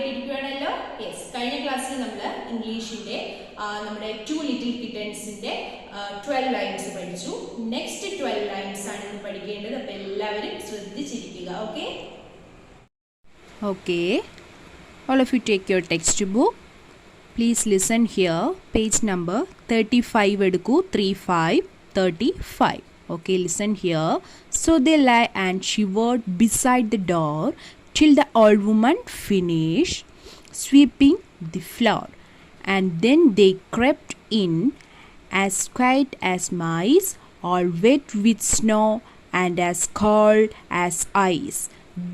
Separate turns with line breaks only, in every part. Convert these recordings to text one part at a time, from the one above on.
ആയിട്ടിരിക്കുകയാണല്ലോ. Yes, കഴിഞ്ഞ ക്ലാസ്സിൽ നമ്മൾ ഇംഗ്ലീഷിന്റെ നമ്മുടെ 2 ലിറ്റിൽ കിറ്റൻസിന്റെ 12 ലൈൻസ് പഠിച്ചു. നെക്സ്റ്റ് 12 ലൈൻസ് ആണ് ഇന്ന് പഠിക്കേണ്ടത്. അപ്പോൾ എല്ലാവരും ശ്രദ്ധിച്ചിരിക്കുക. Okay
Okay, all of you take your textbook. Please listen here. Page number 35 edukku 35. Okay, listen here. So they lay and shivered beside the door till the old woman finished sweeping the floor, and then they crept in as quiet as mice, all wet with snow and as cold as ice.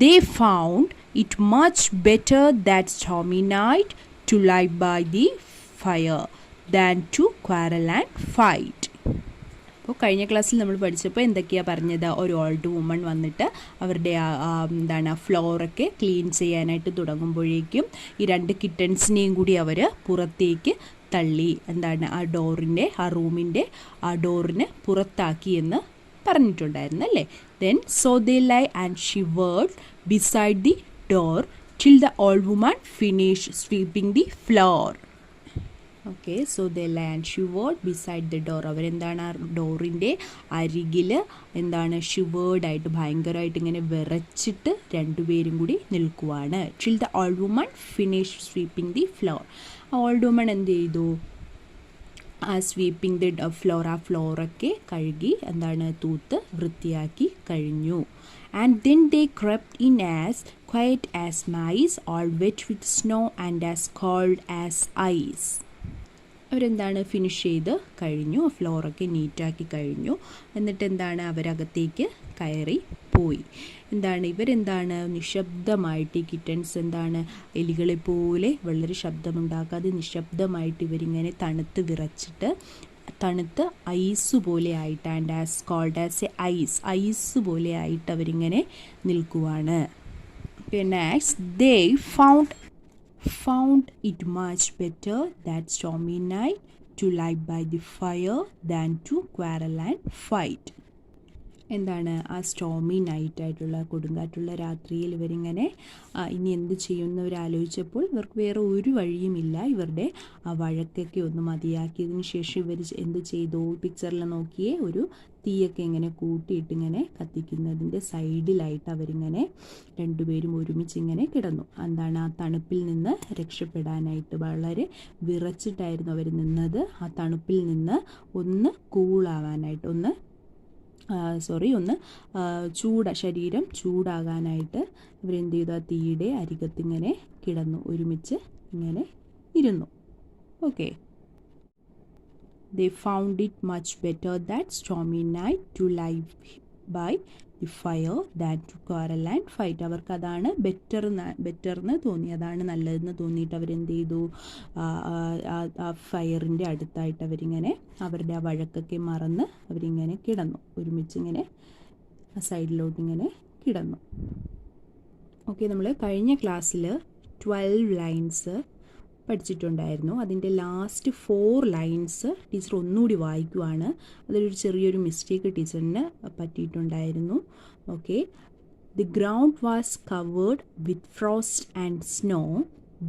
They found it much better that stormy night to lie by the fire than to quarrel and fight. അപ്പോൾ കഴിഞ്ഞ ക്ലാസ്സിൽ നമ്മൾ പഠിച്ചപ്പോൾ എന്തൊക്കെയാണ് പറഞ്ഞത്? ഒരു old woman വന്നിട്ട് അവരുടെ ഫ്ലോറൊക്കെ ക്ലീൻ ചെയ്യാനായിട്ട് തുടങ്ങുമ്പോഴേക്കും ഈ 2 കിറ്റൻസിനെയും കൂടി അവർ പുറത്തേക്ക് തള്ളി ആ റൂമിൻ്റെ ഡോറിന് പുറത്താക്കി എന്ന് പറഞ്ഞിട്ടുണ്ടായിരുന്നു അല്ലേ. Then so they lie and shivered beside the door till the old woman finished sweeping the floor. Okay, so they lay and shivered beside the door. അവരെന്താണ് ആ ഡോറിൻ്റെ അരികിൽ ഷിവേർഡ് ആയിട്ട് ഭയങ്കരമായിട്ട് ഇങ്ങനെ വിറച്ചിട്ട് രണ്ടുപേരും കൂടി നിൽക്കുവാണ്. till the old woman finished sweeping the floor. ആ ഓൾഡ് വുമൺ എന്ത് ചെയ്തു? ആ സ്വീപ്പിംഗ് ദി ഫ്ലോർ, ആ ഫ്ലോറൊക്കെ കഴുകി തൂത്ത് വൃത്തിയാക്കി കഴിഞ്ഞു. And then they crept in as quiet as mice, all wet with snow and as cold as ice. Finish ചെയ്ത് കഴിഞ്ഞു, ഫ്ലോറൊക്കെ നീറ്റാക്കി കഴിഞ്ഞു. എന്നിട്ട് അവരകത്തേക്ക് കയറി പോയി. നിശബ്ദമായിട്ട് ഈ കിറ്റൻസ് എലികളെ പോലെ വളരെ ശബ്ദമുണ്ടാക്കാതെ നിശബ്ദമായിട്ട് ഇവരിങ്ങനെ തണുത്ത് വിറച്ചിട്ട് തണുത്ത് ഐസ് പോലെ ആയിട്ട് and as cold as a ice പോലെ ആയിട്ട് അവരിങ്ങനെ നിൽക്കുവാണ്. പിന്നെ they found it much better that stormy night to lie by the fire than to quarrel and fight. ആ സ്റ്റോമി നൈറ്റായിട്ടുള്ള കൊടുങ്കാറ്റുള്ള രാത്രിയിൽ ഇവരിങ്ങനെ ഇനി എന്ത് ചെയ്യുമെന്ന് ആലോചിച്ചപ്പോൾ ഇവർക്ക് വേറെ ഒരു വഴിയുമില്ല. ഇവരുടെ ആ വഴക്കൊക്കെ ഒന്ന് മതിയാക്കിയതിന് ശേഷം ഇവർ എന്ത് ചെയ്തു? പിക്ചറിൽ നോക്കിയേ, ഒരു തീയൊക്കെ ഇങ്ങനെ കൂട്ടിയിട്ട് ഇങ്ങനെ കത്തിക്കുന്നതിൻ്റെ സൈഡിലായിട്ട് അവരിങ്ങനെ രണ്ടുപേരും ഒരുമിച്ചിങ്ങനെ കിടന്നു. ആ തണുപ്പിൽ നിന്ന് രക്ഷപ്പെടാനായിട്ട് വളരെ വിറച്ചിട്ടായിരുന്നു അവർ നിന്നത്. ആ തണുപ്പിൽ നിന്ന് ഒന്ന് കൂളാവാനായിട്ട്, ഒന്ന് ശരീരം ചൂടാകാനായിട്ട് ഇവരെന്ത് ചെയ്തു? ആ തീയുടെ അരികത്തിങ്ങനെ കിടന്നു, ഒരുമിച്ച് ഇങ്ങനെ ഇരുന്നു. Okay, they found it much better that stormy night to lie by the fire than to quarrel and fight. അവർക്ക് അതാണ് ബെറ്റർന്ന് തോന്നി, അതാണ് നല്ലതെന്ന് തോന്നിയിട്ട് അവരെന്ത് ചെയ്തു? ആ ഫയറിൻ്റെ അടുത്തായിട്ട് അവരിങ്ങനെ അവരുടെ ആ വഴക്കൊക്കെ മറന്ന് അവരിങ്ങനെ കിടന്നു, ഒരുമിച്ചിങ്ങനെ ആ സൈഡിലോട്ടിങ്ങനെ കിടന്നു. ഓക്കെ, നമ്മൾ കഴിഞ്ഞ ക്ലാസ്സിൽ 12 ലൈൻസ് പഠിച്ചിട്ടുണ്ടായിരുന്നു. അതിൻ്റെ ലാസ്റ്റ് 4 ലൈൻസ് ടീച്ചർ ഒന്നുകൂടി വായിക്കുവാണ്. അതിലൊരു ചെറിയൊരു മിസ്റ്റേക്ക് ടീച്ചറിന് പറ്റിയിട്ടുണ്ടായിരുന്നു. Okay, the ground was covered with frost and snow.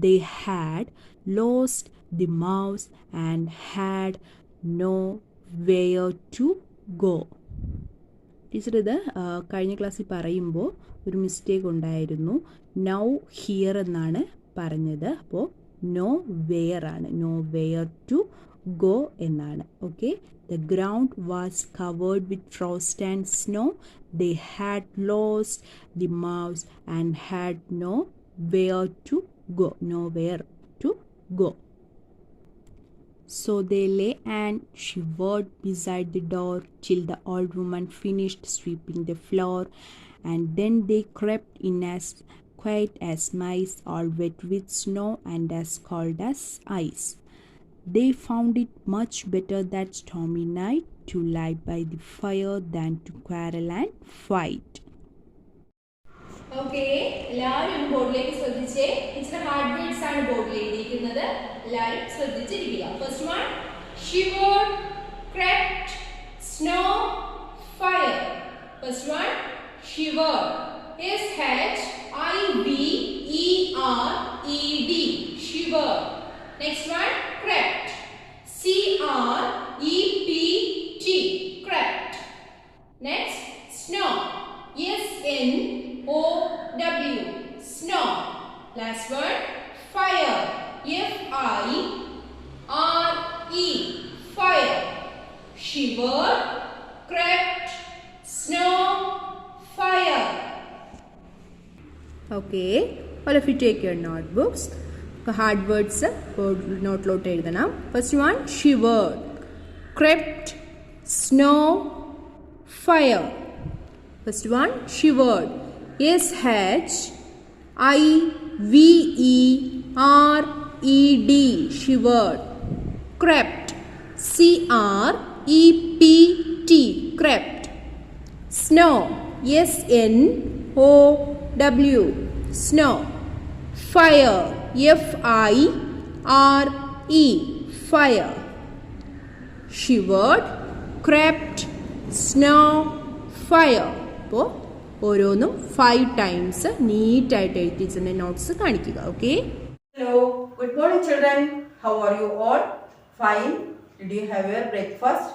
They had lost the mouse and had nowhere to go. Teacher ഇത് കഴിഞ്ഞ ക്ലാസ്സിൽ പറയുമ്പോൾ ഒരു മിസ്റ്റേക്ക് ഉണ്ടായിരുന്നു. നൗ ഹിയർ എന്നാണ് പറഞ്ഞത്. അപ്പോൾ നോ വെയർ ആണ്, നോ വെയർ ടു ഗോ എന്നാണ്. Okay, the ground was covered with frost and snow. They had lost the mouse and had nowhere to go, nowhere to go. So they lay and shivered beside the door till the old woman finished sweeping the floor, and then they crept in as quiet as mice, all wet with snow and as cold as ice. They found it much better that stormy night to lie by the fire than to quarrel and fight.
Okay, എല്ലാവരും ബോർഡിലേക്ക് ശ്രദ്ധിച്ചേ. Teacher hard words ആണ് ബോർഡിൽ എഴുതിയിരിക്കുന്നത്. എല്ലാവരും ശ്രദ്ധിച്ചിരിക്കുക. First one, shivered, crept, snow, fire. First one, shivered. S-H-I-V-E-R shivered. Next one, crept. C-R-E-P-T, crept. Next, snow. S-N-O-W, snow. Last one, fire. F-I-R-E, fire. Shivered, crept, snow, fire.
Okay, all of you take your notebooks. Hard words നോട്ടിലോട്ട് എഴുതണം. First one, shivered, crept, snow, fire. First one, shivered. S-H-I-V-E-R-E-D, shivered. Crept. C-R-E-P-T, crept. Snow. S-N-O-W, snow. Fire. F-I-R-E, fire. Shivered, crept, snow, fire. അപ്പോൾ ഓരോന്നും 5 times നീറ്റായിട്ട് എഴുതി ടീച്ചറിൻ്റെ notes കാണിക്കുക. Okay.
Hello, good morning children. How are you all? Fine. Did you have your breakfast?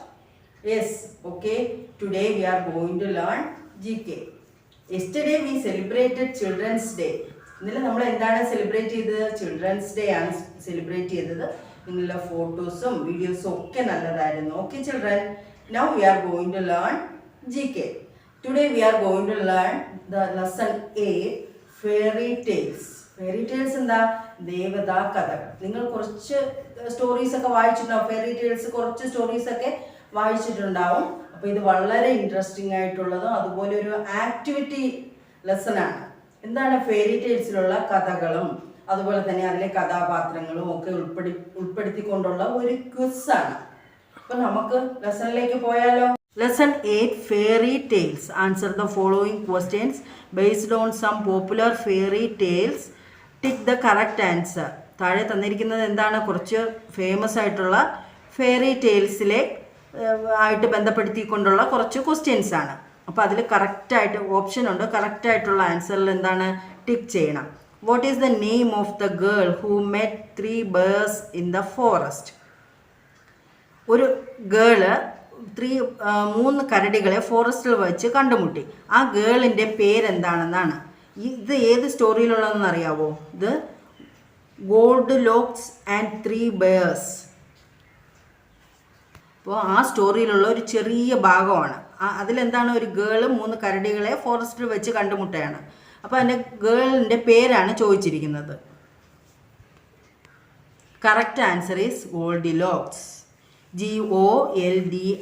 Yes. Okay. Today we are going to learn GK. Yesterday we celebrated Children's Day. ഇന്നലെ നമ്മൾ എന്താണ് celebrate ചെയ്തത്? Children's day ആണ് celebrate ചെയ്തത്. നിങ്ങളുടെ ഫോട്ടോസും വീഡിയോസും ഒക്കെ നല്ലതായിരുന്നു. Okay children, now we are going to learn GK. Today we are going to learn the lesson 8, fairy tales. Fairy tales എന്താ? ദേവതാ കഥകൾ. നിങ്ങൾ കുറച്ച് സ്റ്റോറീസ് ഒക്കെ വായിച്ചിട്ടുണ്ടാവും. ഫെയറി ടെയിൽസ് കുറച്ച് സ്റ്റോറീസ് ഒക്കെ വായിച്ചിട്ടുണ്ടാവും. അപ്പോൾ ഇത് വളരെ ഇൻട്രസ്റ്റിംഗ് ആയിട്ടുള്ളതും അതുപോലെ ഒരു ആക്ടിവിറ്റി ലെസൺ ആണ്. എന്താണ്? ഫെയറി ടെയിൽസിലുള്ള കഥകളും അതുപോലെ തന്നെ അതിലെ കഥാപാത്രങ്ങളും ഒക്കെ ഉൾപ്പെടുത്തിക്കൊണ്ടുള്ള ഒരു ക്വിസാണ്. അപ്പൊ നമുക്ക് ലെസണിലേക്ക് പോയാലോ? Lesson 8, fairy tales. Answer the following questions based on some popular fairy tales. Tick the correct answer. താഴെ തന്നിരിക്കുന്നത് എന്താണ്? കുറച്ച് ഫേമസ് ആയിട്ടുള്ള ഫെയറി ടെയിൽസിലെ ആയിട്ട് ബന്ധപ്പെടുത്തിക്കൊണ്ടുള്ള കുറച്ച് ക്വസ്റ്റ്യൻസ് ആണ്. അപ്പോൾ അതിൽ കറക്റ്റായിട്ട് ഓപ്ഷൻ ഉണ്ട്. കറക്റ്റായിട്ടുള്ള ആൻസറിൽ എന്താണ്? ടിക്ക് ചെയ്യണം. What is the name of the girl who met 3 bears in the forest? ഒരു ഗേള് 3 കരടികളെ ഫോറസ്റ്റിൽ വെച്ച് കണ്ടുമുട്ടി. ആ ഗേളിൻ്റെ പേരെന്താണെന്നാണ്. ഇത് ഏത് സ്റ്റോറിയിലുള്ളതെന്ന് അറിയാവോ? ഇത് ഗോൾഡിലോക്സ് ആൻഡ് 3 bears. അപ്പോൾ ആ സ്റ്റോറിയിലുള്ള ഒരു ചെറിയ ഭാഗമാണ്. അതിലെന്താണ്? ഒരു ഗേള് 3 കരടികളെ ഫോറസ്റ്റിൽ വെച്ച് കണ്ടുമുട്ടുകയാണ്. അപ്പോൾ അതിൻ്റെ ഗേളിൻ്റെ പേരാണ് ചോദിച്ചിരിക്കുന്നത്. Correct answer is Goldilocks. GOLDILOCKS.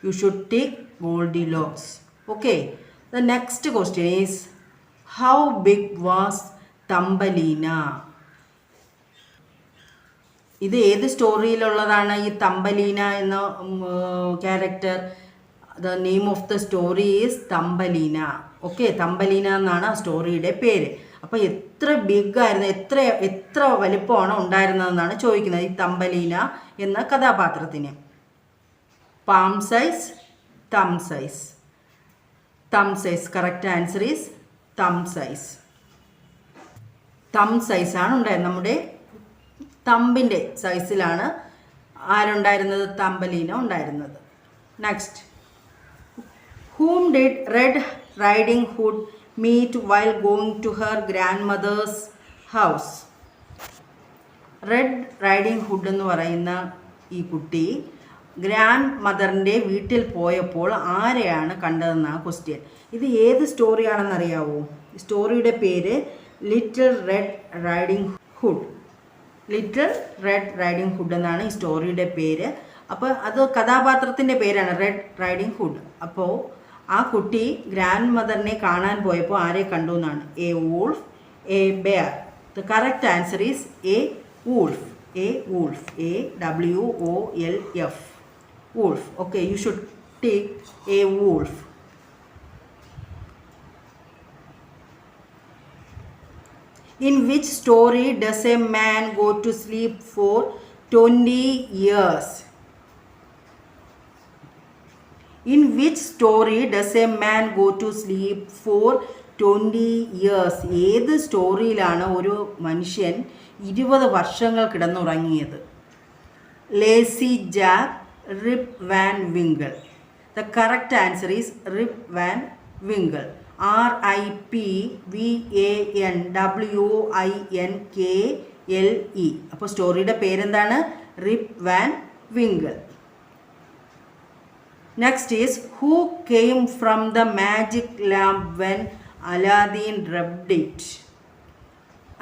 You should take Goldilocks. Okay. The next question is, how big was Thumbelina? ഇത് ഏത് സ്റ്റോറിയിലുള്ളതാണ് ഈ തമ്പലീന എന്ന character? The name of the story is Thumbelina. Okay, Thumbelina എന്നാണ് ആ സ്റ്റോറിയുടെ പേര്. അപ്പോൾ എത്ര ബിഗ് ആയിരുന്നു, എത്ര വലിപ്പമാണ് ഉണ്ടായിരുന്നതെന്നാണ് ചോദിക്കുന്നത് ഈ തമ്പലീന എന്ന കഥാപാത്രത്തിന്. പാം സൈസ്, തം സൈസ്. തം സൈസ്. കറക്റ്റ് ആൻസർ ഈസ് തം സൈസ്. തം സൈസാണ് ഉണ്ടായിരുന്നത്. നമ്മുടെ തമ്പിൻ്റെ സൈസിലാണ് ആരുണ്ടായിരുന്നത്? തമ്പലീന ഉണ്ടായിരുന്നത്. Next, whom did Red Riding Hood meet while going to her grandmother's house? Red riding hood എന്ന് പറയുന്ന ഈ കുട്ടി ഗ്രാൻഡ് മദറിൻ്റെ വീട്ടിൽ പോയപ്പോൾ ആരെയാണ് കണ്ടതെന്നാണ് ക്വസ്റ്റ്യൻ. ഇത് ഏത് സ്റ്റോറിയാണെന്നറിയാവോ? സ്റ്റോറിയുടെ പേര് little red riding hood. Little red riding hood എന്നാണ് ഈ സ്റ്റോറിയുടെ പേര്. അപ്പോൾ അത് കഥാപാത്രത്തിൻ്റെ പേരാണ് റെഡ് റൈഡിംഗ് ഹുഡ്. അപ്പോൾ ആ കുട്ടി ഗ്രാൻഡ് മദറിനെ കാണാൻ പോയപ്പോൾ ആരെ കണ്ടു എന്നാണ്? A wolf, a bear. The correct answer is a wolf. A wolf. AWOLF. Wolf. Okay, you should take a wolf. In which story does a man go to sleep for 20 years? In which story does a man go to sleep for 20 years. ഏത് സ്റ്റോറിയിലാണ് ഒരു മനുഷ്യൻ 20 വർഷങ്ങൾ കിടന്നുറങ്ങിയത്? Lazy Jack, Rip Van Winkle. The correct answer is Rip Van Winkle. RIPVANWINKLE. അപ്പോൾ സ്റ്റോറിയുടെ പേരെന്താണ്? Rip Van Winkle. Next is, who came from the magic lamp when Aladdin rubbed it?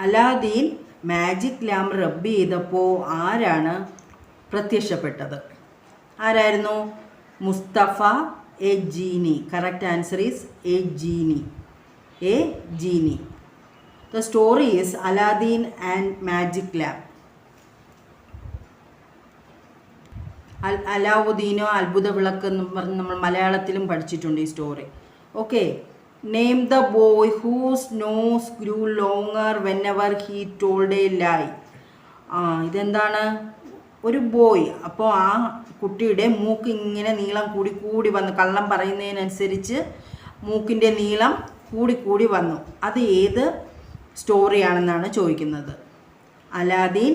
Aladdin magic lamp rub ചെയ്തപ്പോൾ ആരാണ് പ്രത്യക്ഷപ്പെട്ടത്? ആരായിരുന്നു? Mustafa, a genie. Correct answer is a genie. A genie. The story is Aladdin and magic lamp. അലാവുദ്ദീനോ അത്ഭുത വിളക്ക് എന്ന് പറഞ്ഞ് നമ്മൾ മലയാളത്തിലും പഠിച്ചിട്ടുണ്ട് ഈ സ്റ്റോറി. Okay. Name the boy whose nose grew longer whenever he told a lie. ഇതെന്താണ്? ഒരു ബോയ്. അപ്പോൾ ആ കുട്ടിയുടെ മൂക്ക് ഇങ്ങനെ നീളം കൂടി കൂടി വന്നു. കള്ളം പറയുന്നതിനനുസരിച്ച് മൂക്കിൻ്റെ നീളം കൂടി കൂടി വന്നു. അത് ഏത് സ്റ്റോറിയാണെന്നാണ് ചോദിക്കുന്നത്. അലാദീൻ,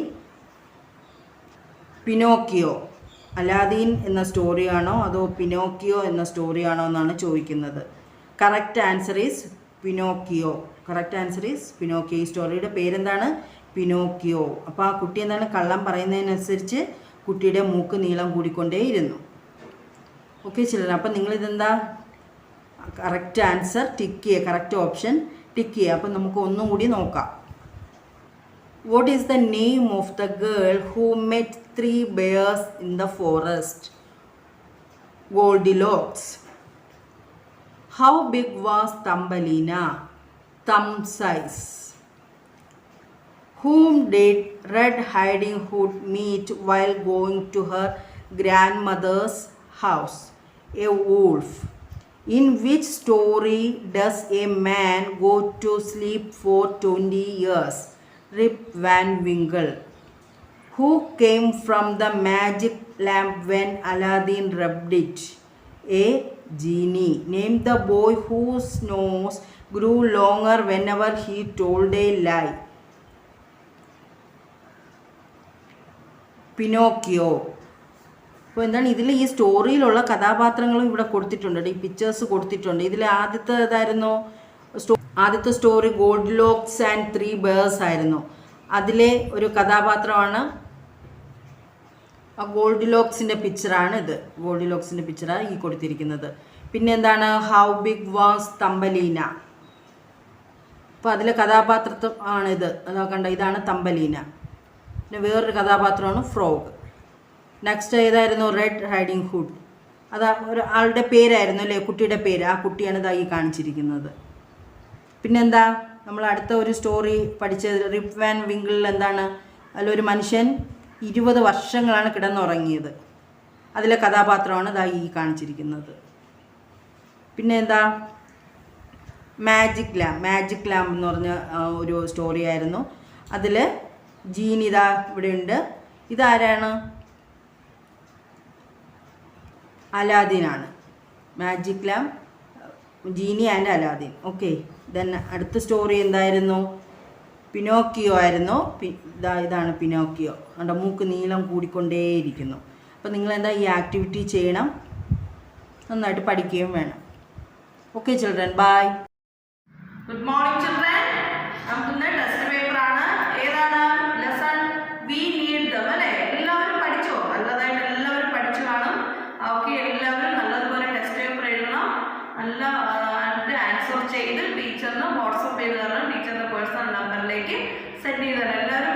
പിനോക്കിയോ. അലാദീൻ എന്ന സ്റ്റോറിയാണോ അതോ പിനോക്കിയോ എന്ന സ്റ്റോറിയാണോ എന്നാണ് ചോദിക്കുന്നത്. Correct answer is Pinocchio. Correct answer is Pinocchio. ഈ സ്റ്റോറിയുടെ പേരെന്താണ്? പിനോക്കിയോ. അപ്പോൾ ആ കുട്ടി എന്താണ്? കള്ളം പറയുന്നതിനനുസരിച്ച് കുട്ടിയുടെ മൂക്ക് നീളം കൂടിക്കൊണ്ടേയിരുന്നു. Okay children. അപ്പം നിങ്ങളിതെന്താ? കറക്റ്റ് ആൻസർ ടിക്ക് ചെയ്യുക. കറക്റ്റ് ഓപ്ഷൻ ടിക്ക് ചെയ്യുക. അപ്പം നമുക്ക് ഒന്നും കൂടി നോക്കാം. What is the name of the girl who met 3 bears in the forest? Goldilocks. How big was Thumbelina? Thumb size. Whom did Red Riding Hood meet while going to her grandmother's house? A wolf. In which story does a man go to sleep for 20 years? Rip Van Winkle. Who came from the magic lamp when Aladdin rubbed it? A genie. Name the boy whose nose grew longer whenever he told a lie. Pinocchio. അപ്പോൾ എന്താണ് ഇതിൽ ഈ സ്റ്റോറിയിലുള്ള കഥാപാത്രങ്ങളും ഇവിടെ കൊടുത്തിട്ടുണ്ട്. ഈ pictures കൊടുത്തിട്ടുണ്ട്. ഇതിൽ ആദ്യത്തെ ഏതായിരുന്നു? ആദ്യത്തെ സ്റ്റോറി ഗോൾഡിലോക്സ് ആൻഡ് 3 ബേഴ്സ് ആയിരുന്നു. അതിലെ ഒരു കഥാപാത്രമാണ് ആ ഗോൾഡിലോക്സിൻ്റെ പിക്ചറാണ് ഇത്. ഗോൾഡിലോക്സിൻ്റെ പിക്ചറാണ് ഈ കൊടുത്തിരിക്കുന്നത്. പിന്നെ എന്താണ്? How big was Thumbelina. അപ്പോൾ അതിലെ കഥാപാത്രം ആണിത്. അതാ കണ്ട, ഇതാണ് തമ്പലീന. പിന്നെ വേറൊരു കഥാപാത്രമാണ് ഫ്രോഗ്. നെക്സ്റ്റ് ഏതായിരുന്നു? Red riding hood. അതാ ഒരു ആളുടെ പേരായിരുന്നു അല്ലേ, കുട്ടിയുടെ പേര്. ആ കുട്ടിയാണ് ഇതായി കാണിച്ചിരിക്കുന്നത്. പിന്നെന്താ? നമ്മൾ അടുത്ത ഒരു സ്റ്റോറി പഠിച്ചത് റിപ്പ് വാൻ വിങ്കിളിൽ എന്താണ്? അതിലൊരു മനുഷ്യൻ 20 വർഷങ്ങളാണ് കിടന്നുറങ്ങിയത്. അതിലെ കഥാപാത്രമാണ് ഇതായി ഈ കാണിച്ചിരിക്കുന്നത്. പിന്നെ എന്താ? Magic lamp. മാജിക് ലാമ്പ് എന്ന് പറഞ്ഞ ഒരു സ്റ്റോറി ആയിരുന്നു. അതിൽ ജീനി ഇതാ ഇവിടെയുണ്ട്. ഇതാരാണ്? അലാദീനാണ്. Magic lamp, genie and Aladdin. Okay. Then അടുത്ത സ്റ്റോറി എന്തായിരുന്നു? പിനോക്കിയോ ആയിരുന്നു. ഇതാണ് പിനോക്കിയോ. അവിടെ മൂക്ക് നീളം കൂടിക്കൊണ്ടേയിരിക്കുന്നു. അപ്പോൾ നിങ്ങളെന്താ ഈ ആക്ടിവിറ്റി ചെയ്യണം, നന്നായിട്ട് പഠിക്കുകയും വേണം. Okay children, bye.
Good morning children. നമുക്കിന്ന് ടെസ്റ്റ് പേപ്പറാണ്. ഏതാണ്? ലെസൺ വി നീഡ് ദം അല്ലേ? എല്ലാവരും പഠിച്ചോ? നല്ലതായിട്ട് എല്ലാവരും പഠിച്ചു കാണും. ഓക്കെ, എല്ലാവരും നല്ലതുപോലെ ടെസ്റ്റ് പേപ്പർ എഴുതണം. നല്ല ആൻസർ ചെയ്ത് ടീച്ചറിന് വാട്സപ്പ് ചെയ്ത് തരണം. ടീച്ചറിൻ്റെ പേഴ്സണൽ നമ്പറിലേക്ക് സെൻഡ് ചെയ്ത് തരണം. എല്ലാവരും